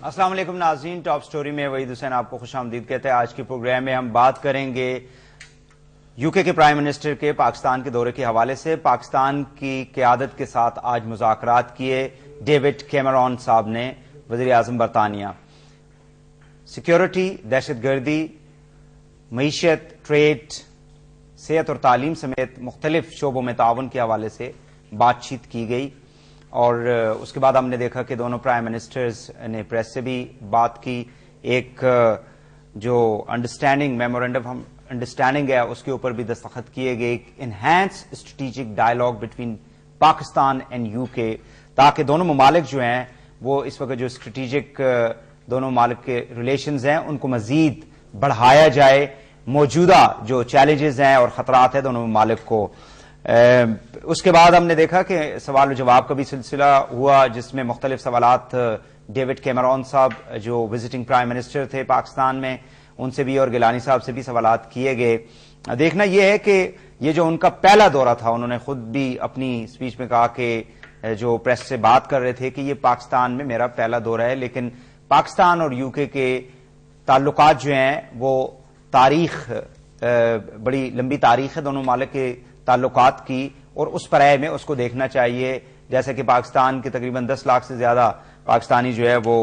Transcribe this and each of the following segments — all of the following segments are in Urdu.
السلام علیکم ناظرین، ٹاپ سٹوری میں وحید حسین آپ کو خوش آمدید کہتے ہیں۔ آج کے پروگرام میں ہم بات کریں گے یو کے پرائم منسٹر کے پاکستان کے دورے کے حوالے سے۔ پاکستان کی قیادت کے ساتھ آج مذاکرات کیے ڈیوڈ کیمرون صاحب نے، وزیر اعظم برطانیہ۔ سیکیورٹی، دہشت گردی، معیشت، ٹریڈ، صحت اور تعلیم سمیت مختلف شعبوں میں تعاون کے حوالے سے بات چیت کی گئی، اور اس کے بعد ہم نے دیکھا کہ دونوں پرائم منسٹرز نے پریس سے بھی بات کی۔ ایک جو انڈرسٹینڈنگ میمورینڈم انڈرسٹینڈنگ ہے اس کے اوپر بھی دستخط کیے گئے، enhance strategic dialogue between Pakistan and you کے، تاکہ دونوں ممالک جو ہیں وہ اس وقت جو اسٹریٹجک دونوں ممالک کے ریلیشنز ہیں ان کو مزید بڑھایا جائے، موجودہ جو چیلنجز ہیں اور خطرات ہیں دونوں ممالک کو۔ اس کے بعد ہم نے دیکھا کہ سوال و جواب کا بھی سلسلہ ہوا، جس میں مختلف سوالات ڈیوڈ کیمرون صاحب جو وزٹنگ پرائم منسٹر تھے پاکستان میں ان سے بھی اور گیلانی صاحب سے بھی سوالات کیے گئے۔ دیکھنا یہ ہے کہ یہ جو ان کا پہلا دورہ تھا، انہوں نے خود بھی اپنی اسپیچ میں کہا کہ جو پریس سے بات کر رہے تھے کہ یہ پاکستان میں میرا پہلا دورہ ہے، لیکن پاکستان اور یو کے تعلقات جو ہیں وہ تاریخ بڑی لمبی تاریخ ہے دونوں ممالک کے تعلقات کی، اور اس پرائے میں اس کو دیکھنا چاہیے۔ جیسا کہ پاکستان کے تقریباً 10 لاکھ سے زیادہ پاکستانی جو ہے وہ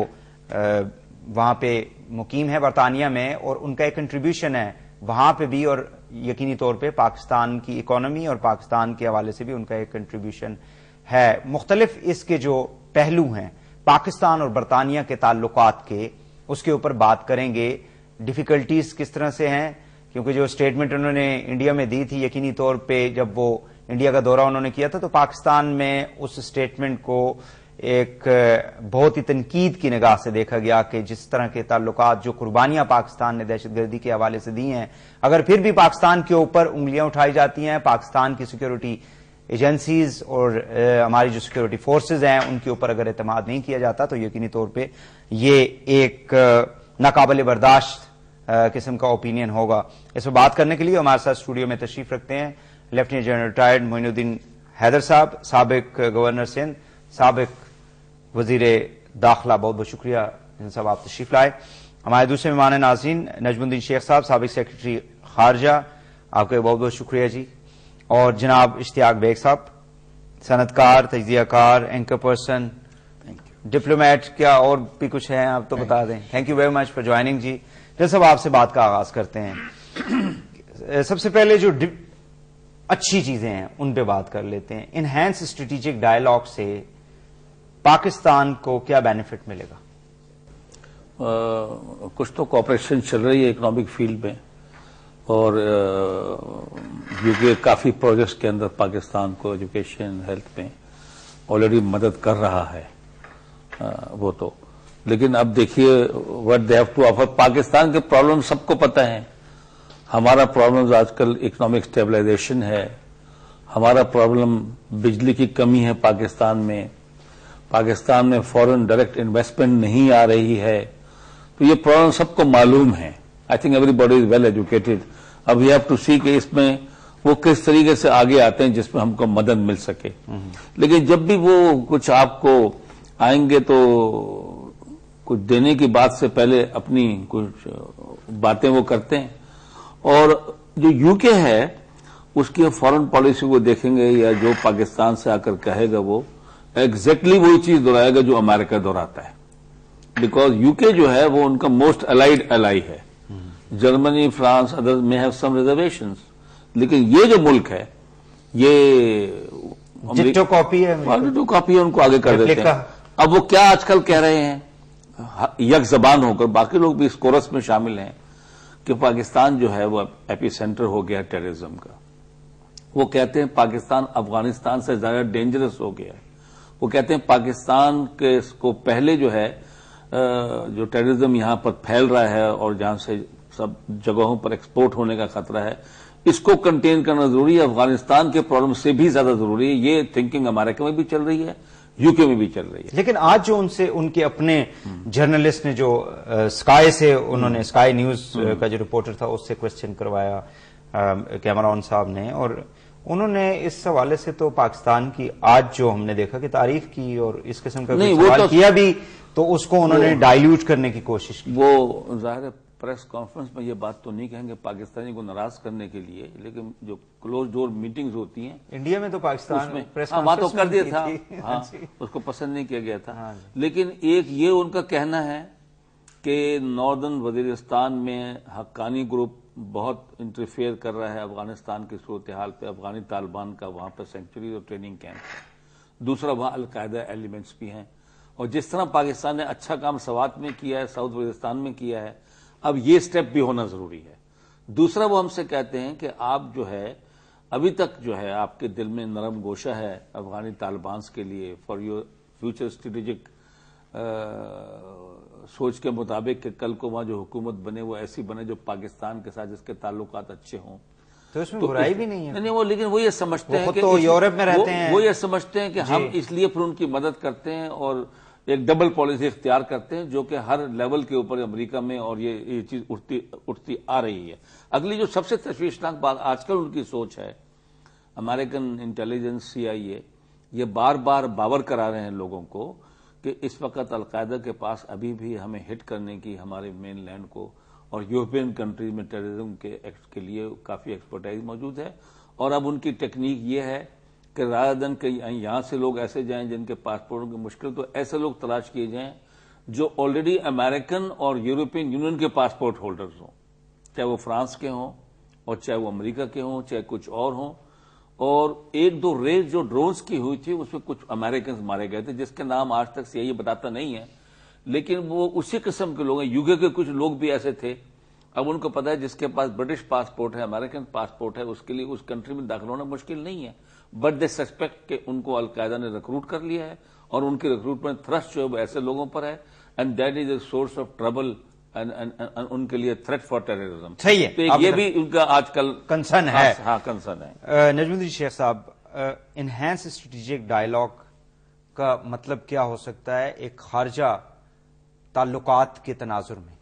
وہاں پہ مقیم ہے برطانیہ میں، اور ان کا ایک کنٹریبیوشن ہے وہاں پہ بھی، اور یقینی طور پہ پاکستان کی اکانومی اور پاکستان کے حوالے سے بھی ان کا ایک کنٹریبیوشن ہے۔ مختلف اس کے جو پہلو ہیں پاکستان اور برطانیہ کے تعلقات کے، اس کے اوپر بات کریں گے۔ ڈیفیکلٹیز کس طرح سے ہیں، کیونکہ جو اسٹیٹمنٹ انہوں نے انڈیا میں دی تھی، یقینی طور پہ جب وہ انڈیا کا دورہ انہوں نے کیا تھا تو پاکستان میں اس اسٹیٹمنٹ کو ایک بہت ہی تنقید کی نگاہ سے دیکھا گیا کہ جس طرح کے تعلقات، جو قربانیاں پاکستان نے دہشت گردی کے حوالے سے دی ہیں، اگر پھر بھی پاکستان کے اوپر انگلیاں اٹھائی جاتی ہیں، پاکستان کی سیکیورٹی ایجنسیز اور ہماری جو سیکیورٹی فورسز ہیں ان کے اوپر اگر اعتماد نہیں کیا جاتا تو یقینی طور پہ یہ ایک ناقابل برداشت قسم کا اوپینین ہوگا۔ اس پہ بات کرنے کے لیے ہمارے ساتھ اسٹوڈیو میں تشریف رکھتے ہیں لیفٹیننٹ جنرل ریٹائرڈ معین الدین حیدر صاحب، سابق گورنر سندھ، سابق وزیر داخلہ۔ بہت بہت شکریہ جن صاحب آپ تشریف لائے۔ ہمارے دوسرے مہمان ناظرین نجم الدین شیخ صاحب، سابق سیکرٹری خارجہ، آپ کا بہت بہت شکریہ جی۔ اور جناب اشتیاق بیگ صاحب، صنعت کار، تجزیہ کار، اینکر پرسن، ڈپلومیٹ، کیا اور بھی کچھ ہے آپ تو بتا دیں۔ Thank you very much for joining جی۔ جن صاحب آپ سے بات کا آغاز کرتے ہیں۔ سب سے پہلے جو اچھی چیزیں ہیں ان پہ بات کر لیتے ہیں۔ انہینس اسٹریٹجک ڈائلاگ سے پاکستان کو کیا بینیفٹ ملے گا؟ کچھ تو کوآپریشن چل رہی ہے اکنامک فیلڈ میں، اور یہ کافی پروجیکٹس کے اندر پاکستان کو ایجوکیشن، ہیلتھ میں آلریڈی مدد کر رہا ہے وہ تو۔ لیکن اب دیکھیے what they have to offer. Pakistan کے پرابلم سب کو پتہ ہیں۔ ہمارا پرابلم آج کل اکنامک سٹیبلائزیشن ہے، ہمارا پرابلم بجلی کی کمی ہے پاکستان میں فورن ڈائریکٹ انویسٹمنٹ نہیں آ رہی ہے، تو یہ پرابلم سب کو معلوم ہے۔ I think everybody is well educated. اب وی ہیو ٹو سی کہ اس میں وہ کس طریقے سے آگے آتے ہیں جس میں ہم کو مدد مل سکے۔ لیکن جب بھی وہ کچھ آپ کو آئیں گے تو کچھ دینے کی بات سے پہلے اپنی کچھ باتیں وہ کرتے ہیں، اور جو یو کے ہے اس کی فورن پالیسی کو دیکھیں گے یا جو پاکستان سے آ کر کہے گا وہ ایگزیکٹلی وہی چیز دہرائے گا جو امریکہ دہراتا ہے، بیکاز یو کے جو ہے وہ ان کا موسٹ الائیڈ الائی ہے۔ جرمنی، فرانس، ادر میں ہیو سم ریزرویشنز، لیکن یہ جو ملک ہے یہ ڈٹو کاپی ہے ان کو آگے کر دیتے ہیں۔ اب وہ کیا آج کل کہہ رہے ہیں یک زبان ہو کر، باقی لوگ بھی اس کورس میں شامل ہیں، کہ پاکستان جو ہے وہ ایپی سینٹر ہو گیا ٹیررزم کا۔ وہ کہتے ہیں پاکستان افغانستان سے زیادہ ڈینجرس ہو گیا ہے۔ وہ کہتے ہیں پاکستان کے کو پہلے جو ہے جو ٹیررزم یہاں پر پھیل رہا ہے اور جہاں سے سب جگہوں پر ایکسپورٹ ہونے کا خطرہ ہے، اس کو کنٹین کرنا ضروری ہے، افغانستان کے پرابلم سے بھی زیادہ ضروری ہے۔ یہ تھنکنگ امریکہ میں بھی چل رہی ہے، یو کے میں بھی چل رہی ہے۔ لیکن آج جو ان کے اپنے جرنلسٹ نے جو اسکائی سے انہوں نے اسکائی نیوز کا جو رپورٹر تھا اس سے کوشچن کروایا کیمرون صاحب نے، اور انہوں نے اس حوالے سے تو پاکستان کی آج جو ہم نے دیکھا کہ تعریف کی اور اس قسم کا سوال کیا بھی تو اس کو انہوں نے ڈائلیوٹ کرنے کی کوشش کی. وہ ظاہر ہے پریس کانفرنس میں یہ بات تو نہیں کہیں گے پاکستانی کو ناراض کرنے کے لیے، لیکن جو کلوز ڈور میٹنگز ہوتی ہیں انڈیا میں تو پاکستان میں وہاں تو کر دیا تھا، ہاں اس کو پسند نہیں کیا گیا تھا. لیکن ایک یہ ان کا کہنا ہے کہ ناردرن وزیرستان میں حقانی گروپ بہت انٹرفیئر کر رہا ہے افغانستان کی صورتحال پہ، افغانی طالبان کا وہاں پہ سینکچریز اور ٹریننگ کیمپ ہے. دوسرا وہاں القاعدہ ایلیمنٹس بھی ہیں، اور جس طرح پاکستان نے اچھا کام سوات میں کیا ہے، ساؤتھ وزیرستان میں کیا ہے، اب یہ سٹیپ بھی ہونا ضروری ہے. دوسرا وہ ہم سے کہتے ہیں کہ آپ جو ہے ابھی تک جو ہے آپ کے دل میں نرم گوشہ ہے افغانی طالبانز کے لیے فار یور فیوچر اسٹریٹجک سوچ کے مطابق کہ کل کو وہاں جو حکومت بنے وہ ایسی بنے جو پاکستان کے ساتھ جس کے تعلقات اچھے ہوں. تو اس میں برائی بھی نہیں ہے. نہیں وہ لیکن وہ یہ سمجھتے ہیں کہ یورپ میں رہتے ہیں، وہ یہ سمجھتے ہیں کہ ہم اس لیے پھر ان کی مدد کرتے ہیں اور ایک ڈبل پالیسی اختیار کرتے ہیں جو کہ ہر لیول کے اوپر امریکہ میں اور یہ چیز اٹھتی آ رہی ہے. اگلی جو سب سے تشویشناک بات آج کل ان کی سوچ ہے، امریکن انٹیلیجنس CIA یہ بار بار باور کرا رہے ہیں لوگوں کو کہ اس وقت القاعدہ کے پاس ابھی بھی ہمیں ہٹ کرنے کی ہمارے مین لینڈ کو اور یورپین کنٹریز میں ٹیررزم کے لیے کافی ایکسپرٹائز موجود ہے. اور اب ان کی ٹیکنیک یہ ہے کہ رادر دن کہ یہاں سے لوگ ایسے جائیں جن کے پاسپورٹوں کی مشکل، تو ایسے لوگ تلاش کیے جائیں جو آلریڈی امریکن اور یورپین یونین کے پاسپورٹ ہولڈرز ہوں، چاہے وہ فرانس کے ہوں اور چاہے وہ امریکہ کے ہوں چاہے کچھ اور ہوں. اور ایک دو ریز جو ڈرونز کی ہوئی تھی اس میں کچھ امریکنز مارے گئے تھے جس کے نام آج تک CIA بتاتا نہیں ہے، لیکن وہ اسی قسم کے لوگ ہیں. UK کے کچھ لوگ بھی ایسے تھے. اب ان کو پتا ہے جس کے پاس برٹش پاسپورٹ ہے، امریکن پاسپورٹ ہے، اس کے لیے اس کنٹری میں داخل ہونا مشکل نہیں ہے، بٹ دے سسپیکٹ کہ ان کو القاعدہ نے ریکروٹ کر لیا ہے اور ان کی ریکروٹمنٹ تھرسٹ جو ہے وہ ایسے لوگوں پر ہے، and that is a source of trouble ان کے لیے تھریٹ فار ٹیررزم. صحیح ہے، تو یہ بھی ان کا آج کل کنسرن ہے. ہاں کنسرن ہے. نجم الدین شیخ صاحب، انہینس اسٹریٹجک ڈائلاگ کا مطلب کیا ہو سکتا ہے ایک خارجہ تعلقات کے تناظر میں؟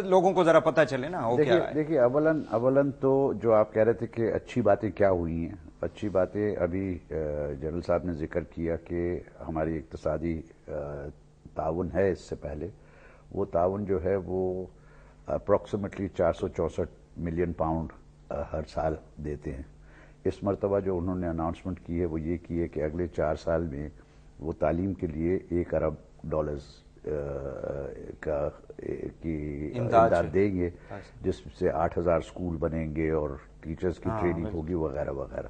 لوگوں کو ذرا پتہ چلے نا. دیکھیے اولن تو جو آپ کہہ رہے تھے کہ اچھی باتیں کیا ہوئی ہیں، اچھی باتیں ابھی جنرل صاحب نے ذکر کیا کہ ہماری اقتصادی تعاون ہے. اس سے پہلے وہ تعاون جو ہے وہ اپروکسیمیٹلی 464 ملین پاؤنڈ ہر سال دیتے ہیں. اس مرتبہ جو انہوں نے اناؤنسمنٹ کی ہے وہ یہ کی ہے کہ اگلے 4 سال میں وہ تعلیم کے لیے $1 ارب کی امداد دیں گے، جس سے 8,000 اسکول بنیں گے اور ٹیچرز کی ٹریننگ ہوگی وغیرہ وغیرہ.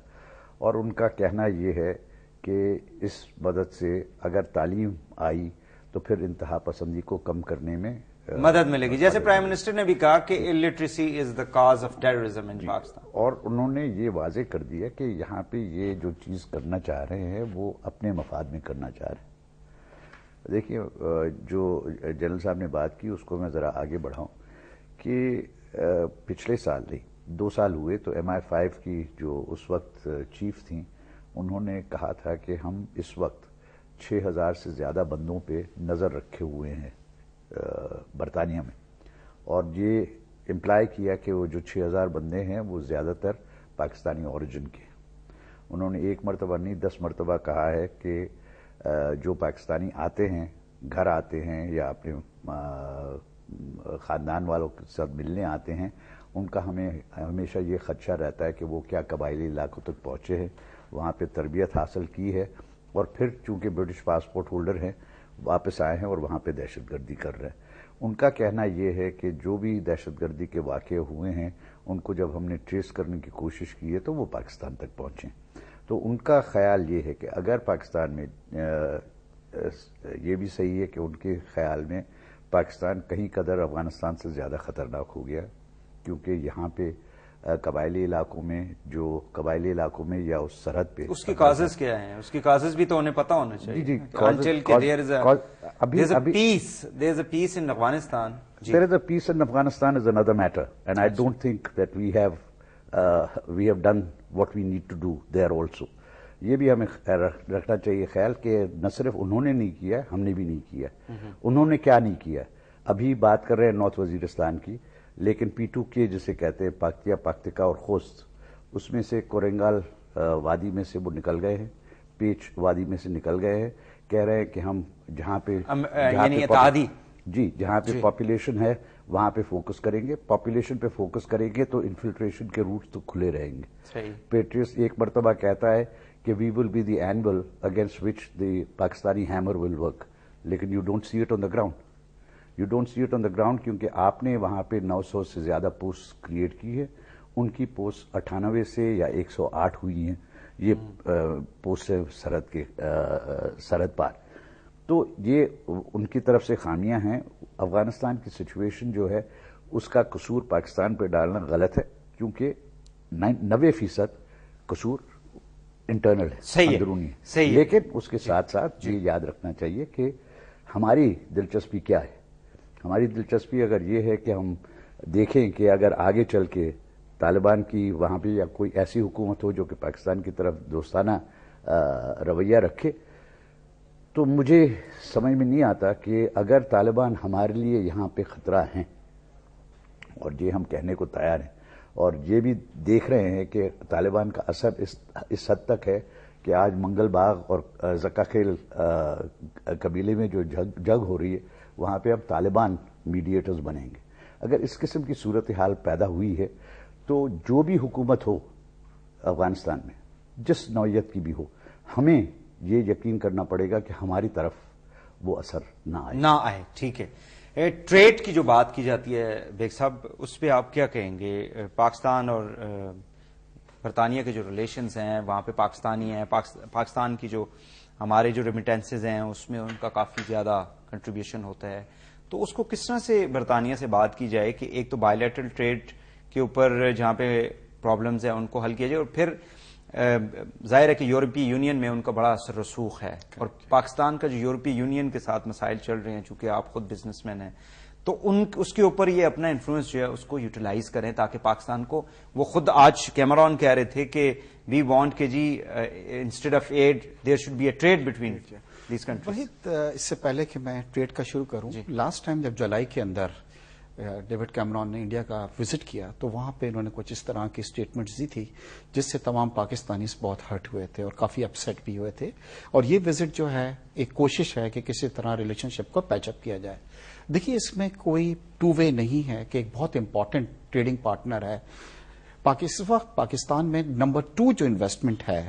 اور ان کا کہنا یہ ہے کہ اس مدد سے اگر تعلیم آئی تو پھر انتہا پسندی کو کم کرنے میں مدد ملے گی، جیسے پرائم منسٹر نے بھی کہا کہ illiteracy is the cause of terrorism in Pakistan. اور انہوں نے یہ واضح کر دیا کہ یہاں پہ یہ جو چیز کرنا چاہ رہے ہیں وہ اپنے مفاد میں کرنا چاہ رہے ہیں. دیکھیے جو جنرل صاحب نے بات کی اس کو میں ذرا آگے بڑھاؤں کہ پچھلے سال نہیں 2 سال ہوئے تو MI5 کی جو اس وقت چیف تھیں انہوں نے کہا تھا کہ ہم اس وقت 6,000 سے زیادہ بندوں پہ نظر رکھے ہوئے ہیں برطانیہ میں، اور یہ امپلائی کیا کہ وہ جو 6,000 بندے ہیں وہ زیادہ تر پاکستانی اوریجن کے. انہوں نے 1 مرتبہ نہیں 10 مرتبہ کہا ہے کہ جو پاکستانی آتے ہیں گھر آتے ہیں یا اپنے خاندان والوں کے ساتھ ملنے آتے ہیں، ان کا ہمیں ہمیشہ یہ خدشہ رہتا ہے کہ وہ کیا قبائلی علاقوں تک پہنچے ہیں، وہاں پہ تربیت حاصل کی ہے اور پھر چونکہ برٹش پاسپورٹ ہولڈر ہیں واپس آئے ہیں اور وہاں پہ دہشت گردی کر رہے ہیں. ان کا کہنا یہ ہے کہ جو بھی دہشت گردی کے واقعے ہوئے ہیں ان کو جب ہم نے ٹریس کرنے کی کوشش کی ہے تو وہ پاکستان تک پہنچے. تو ان کا خیال یہ ہے کہ اگر پاکستان میں یہ بھی صحیح ہے کہ ان کے خیال میں پاکستان کہیں قدر افغانستان سے زیادہ خطرناک ہو گیا، کیونکہ یہاں پہ قبائلی علاقوں میں یا اس سرحد پہ اس کی کازز کیا ہیں، اس کی کازز بھی تو انہیں پتا ہونا چاہیے. جی there is a peace in Afghanistan. There is a peace in Afghanistan is another matter, and I don't think that we have done what we need to do there also. یہ بھی ہمیں رکھنا چاہیے خیال کہ نہ صرف انہوں نے نہیں کیا، ہم نے بھی نہیں کیا. انہوں نے کیا نہیں کیا؟ ابھی بات کر رہے ہیں نارتھ وزیرستان کی، لیکن P2K جسے کہتے ہیں پاکتیا، پاکتکا اور خوست، اس میں سے کورنگال وادی میں سے وہ نکل گئے ہیں، پیچ وادی میں سے نکل گئے ہیں. کہہ رہے ہیں کہ ہم جہاں پہ یعنی اتحادی جی جہاں پہ پاپولیشن ہے وہاں پہ فوکس کریں گے. پاپولیشن پہ فوکس کریں گے تو انفلٹریشن کے روٹس تو کھلے رہیں گے. پیٹریس ایک مرتبہ کہتا ہے کہ we will be the anvil against which the Pakistani hammer will work, لیکن you don't see it on the ground. You don't see it on the ground کیونکہ آپ نے وہاں پہ 900 سے زیادہ پوسٹ کریٹ کی ہے. ان کی پوسٹ 98 سے یا 108 ہوئی ہیں. یہ پوسٹ ہے سرحد پار. تو یہ ان کی طرف سے خامیاں ہیں. افغانستان کی سچویشن جو ہے اس کا قصور پاکستان پہ ڈالنا غلط ہے کیونکہ 90% قصور انٹرنل ہے, اندرونی ہے. لیکن اس کے ساتھ ساتھ یہ یاد رکھنا چاہیے کہ ہماری دلچسپی کیا ہے. ہماری دلچسپی اگر یہ ہے کہ ہم دیکھیں کہ اگر آگے چل کے طالبان کی وہاں پہ یا کوئی ایسی حکومت ہو جو کہ پاکستان کی طرف دوستانہ رویہ رکھے, تو مجھے سمجھ میں نہیں آتا کہ اگر طالبان ہمارے لیے یہاں پہ خطرہ ہیں, اور یہ ہم کہنے کو تیار ہیں, اور یہ بھی دیکھ رہے ہیں کہ طالبان کا اثر اس حد تک ہے کہ آج منگل باغ اور زکا خیل قبیلے میں جو جنگ ہو رہی ہے وہاں پہ اب طالبان میڈیٹرز بنیں گے. اگر اس قسم کی صورتحال پیدا ہوئی ہے تو جو بھی حکومت ہو افغانستان میں, جس نوعیت کی بھی ہو, ہمیں یہ یقین کرنا پڑے گا کہ ہماری طرف وہ اثر نہ آئے. ٹھیک ہے. ٹریڈ کی جو بات کی جاتی ہے بیگ صاحب, اس پہ آپ کیا کہیں گے؟ پاکستان اور برطانیہ کے جو ریلیشنز ہیں وہاں پہ پاکستانی ہیں, پاکستان کی جو ہمارے جو ریمیٹنسز ہیں اس میں ان کا کافی زیادہ کنٹریبیوشن ہوتا ہے. تو اس کو کس طرح سے برطانیہ سے بات کی جائے کہ ایک تو بائیلیٹرل ٹریڈ کے اوپر جہاں پہ پرابلمز ہیں ان کو حل کیا جائے, اور پھر ظاہر ہے کہ یورپی یونین میں ان کا بڑا اثر رسوخ ہے, اور پاکستان کا جو یورپی یونین کے ساتھ مسائل چل رہے ہیں, چونکہ آپ خود بزنس مین ہیں, تو اس کے اوپر یہ اپنا انفلوئنس جو ہے اس کو یوٹیلائز کریں تاکہ پاکستان کو, وہ خود آج کیمرون کہہ رہے تھے کہ وی وانٹ کہ جی instead of aid there should be a trade between these countries. Waheed, اس سے پہلے کہ میں ٹریڈ کا شروع کروں, لاسٹ ٹائم جب جولائی کے اندر ڈیوڈ کیمرون نے انڈیا کا وزٹ کیا تو وہاں پہ انہوں نے کچھ اس طرح کی اسٹیٹمنٹس دی تھی جس سے تمام پاکستانی بہت ہرٹ ہوئے تھے اور کافی اپسیٹ بھی ہوئے تھے. اور یہ وزٹ جو ہے ایک کوشش ہے کہ کسی طرح ریلیشن شپ کو پیچ اپ کیا جائے. دیکھیے, اس میں کوئی ٹو وے نہیں ہے کہ ایک بہت امپورٹنٹ ٹریڈنگ پارٹنر ہے. اس وقت پاکستان میں نمبر 2 جو انویسٹمنٹ ہے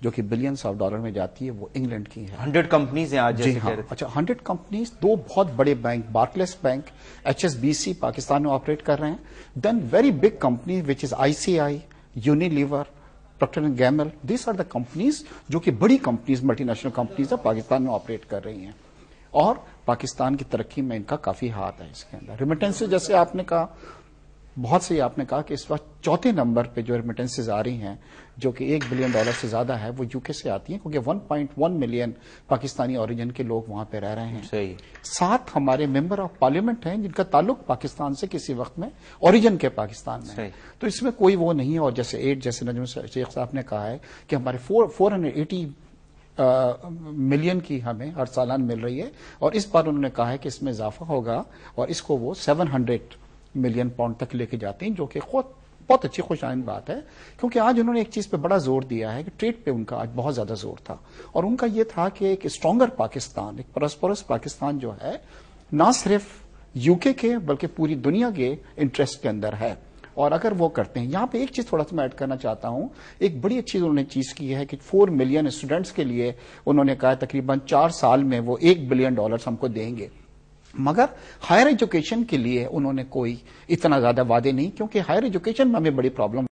جو کہ بلینس آف ڈالر میں جاتی ہے وہ انگلینڈ کی ہے. 100 کمپنیز ہیں آج. جی ہاں, اچھا 100 کمپنیز, 2 بہت بڑے bank, Barclays bank, HSBC Pakistan میں آپریٹ کر رہے ہیں. Then very big company which is ICI, Unilever, Procter and Gamble. These are the companies جو کہ بڑی کمپنیز, ملٹی نیشنل کمپنیز ہیں, پاکستان میں آپریٹ کر رہی ہیں, اور پاکستان کی ترقی میں ان کا کافی ہاتھ ہے. اس کے اندر ریمیٹنس جیسے آپ نے کہا, بہت سے آپ نے کہا کہ اس وقت چوتھے نمبر پہ جو ریمیٹنسز آ رہی ہیں جو کہ $1 بلین سے زیادہ ہے وہ UK سے آتی ہیں, کیونکہ 1.1 ملین پاکستانی اوریجن کے لوگ وہاں پہ رہ رہے ہیں. صحیح. 7 ہمارے ممبر آف پارلیمنٹ ہیں جن کا تعلق پاکستان سے کسی وقت میں اوریجن کے پاکستان میں ہے. تو اس میں کوئی وہ نہیں ہے. اور جیسے 8 جیسے نجم شیخ صاحب نے کہا ہے کہ ہمارے 480 ملین کی ہمیں ہر سالانہ مل رہی ہے, اور اس بار انہوں نے کہا ہے کہ اس میں اضافہ ہوگا اور اس کو وہ 700 ملین پاؤنڈ تک لے کے جاتے ہیں, جو کہ خود بہت اچھی خوش آئند بات ہے. کیونکہ آج انہوں نے ایک چیز پہ بڑا زور دیا ہے کہ ٹریڈ پہ ان کا آج بہت زیادہ زور تھا, اور ان کا یہ تھا کہ ایک اسٹرانگر پاکستان, ایک پراسپرس پاکستان جو ہے نہ صرف UK کے بلکہ پوری دنیا کے انٹرسٹ کے اندر ہے. اور اگر وہ کرتے ہیں, یہاں پہ ایک چیز تھوڑا سا میں ایڈ کرنا چاہتا ہوں, ایک بڑی اچھی انہوں نے چیز کی ہے کہ 4 ملین اسٹوڈنٹس کے لیے انہوں نے کہا تقریباً 4 سال میں وہ $1 بلین ہم کو دیں گے. مگر ہائر ایجوکیشن کے لیے انہوں نے کوئی اتنا زیادہ وعدے نہیں, کیونکہ ہائر ایجوکیشن میں ہمیں بڑی پرابلم